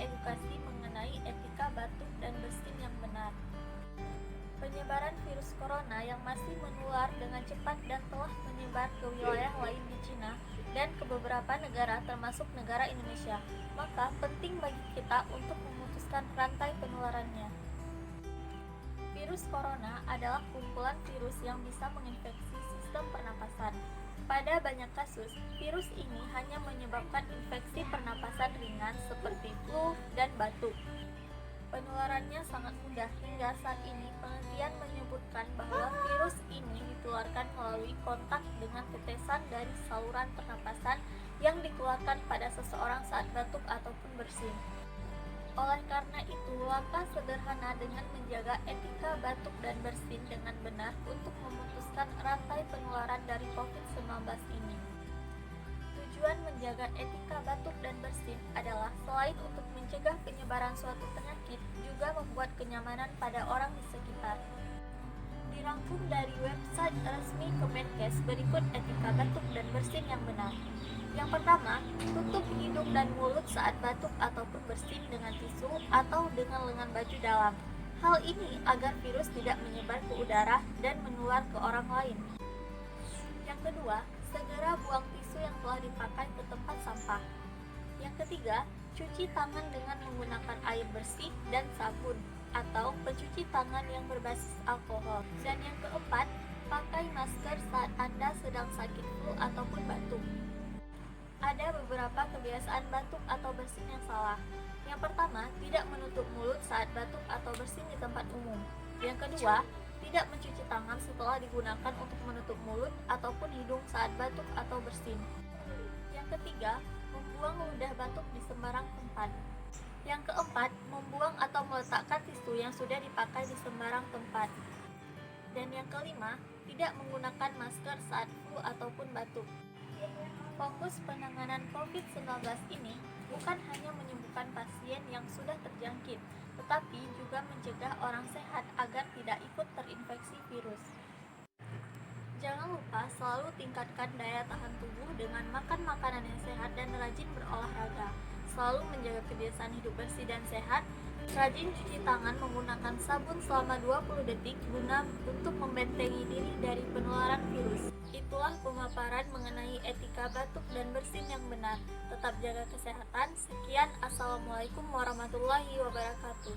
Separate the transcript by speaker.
Speaker 1: edukasi mengenai etika batuk dan bersin yang benar. Penyebaran virus corona yang masih menular dengan cepat dan telah menyebar ke wilayah lain di Cina dan ke beberapa negara termasuk negara Indonesia, maka penting bagi kita untuk memutuskan rantai penularannya. Virus corona adalah kumpulan virus yang bisa menginfeksi sistem pernapasan. Pada banyak kasus, virus ini hanya menyebabkan infeksi pernapasan ringan seperti flu dan batuk. Penularannya sangat mudah. Hingga saat ini, penelitian menyebutkan bahwa virus ini ditularkan melalui kontak dengan tetesan dari saluran pernapasan yang dikeluarkan pada seseorang saat batuk ataupun bersin. Oleh karena itu, langkah sederhana dengan menjaga etika batuk dan bersin dengan benar untuk memutuskan rantai penularan dari COVID-19 ini. Tujuan menjaga etika batuk dan bersin adalah selain untuk mencegah penyebaran suatu penyakit, juga membuat kenyamanan pada orang di sekitar. Dirangkum dari website resmi Kemenkes berikut etika batuk dan bersin yang benar. Yang pertama, tutup hidung dan mulut saat batuk ataupun bersin dengan tisu atau dengan lengan baju dalam. Hal ini agar virus tidak menyebar ke udara dan menular ke orang lain. Yang kedua, segera buang tisu yang telah dipakai ke tempat sampah. Yang ketiga, cuci tangan dengan menggunakan air bersih dan sabun atau pencuci tangan yang berbasis alkohol. Dan yang keempat, pakai masker saat Anda sedang sakit flu ataupun batuk. Ada beberapa kebiasaan batuk atau bersin yang salah. Yang pertama, tidak menutup mulut saat batuk atau bersin di tempat umum. Yang kedua, tidak mencuci tangan setelah digunakan untuk menutup mulut ataupun hidung saat batuk atau bersin. Yang ketiga, membuang ludah batuk di sembarang tempat. Yang keempat, membuang atau meletakkan tisu yang sudah dipakai di sembarang tempat. Dan yang kelima, tidak menggunakan masker saat flu ataupun batuk. Fokus penanganan COVID-19 ini bukan hanya menyembuhkan pasien yang sudah terjangkit, tetapi juga mencegah orang sehat agar tidak ikut terinfeksi virus. Jangan lupa selalu tingkatkan daya tahan tubuh dengan makan makanan yang sehat dan rajin berolahraga. Selalu menjaga kebiasaan hidup bersih dan sehat. Rajin cuci tangan menggunakan sabun selama 20 detik guna untuk membentengi diri dari penularan virus. Itulah pemaparan mengenai etika batuk dan bersin yang benar. Tetap jaga kesehatan. Sekian, Assalamualaikum warahmatullahi wabarakatuh.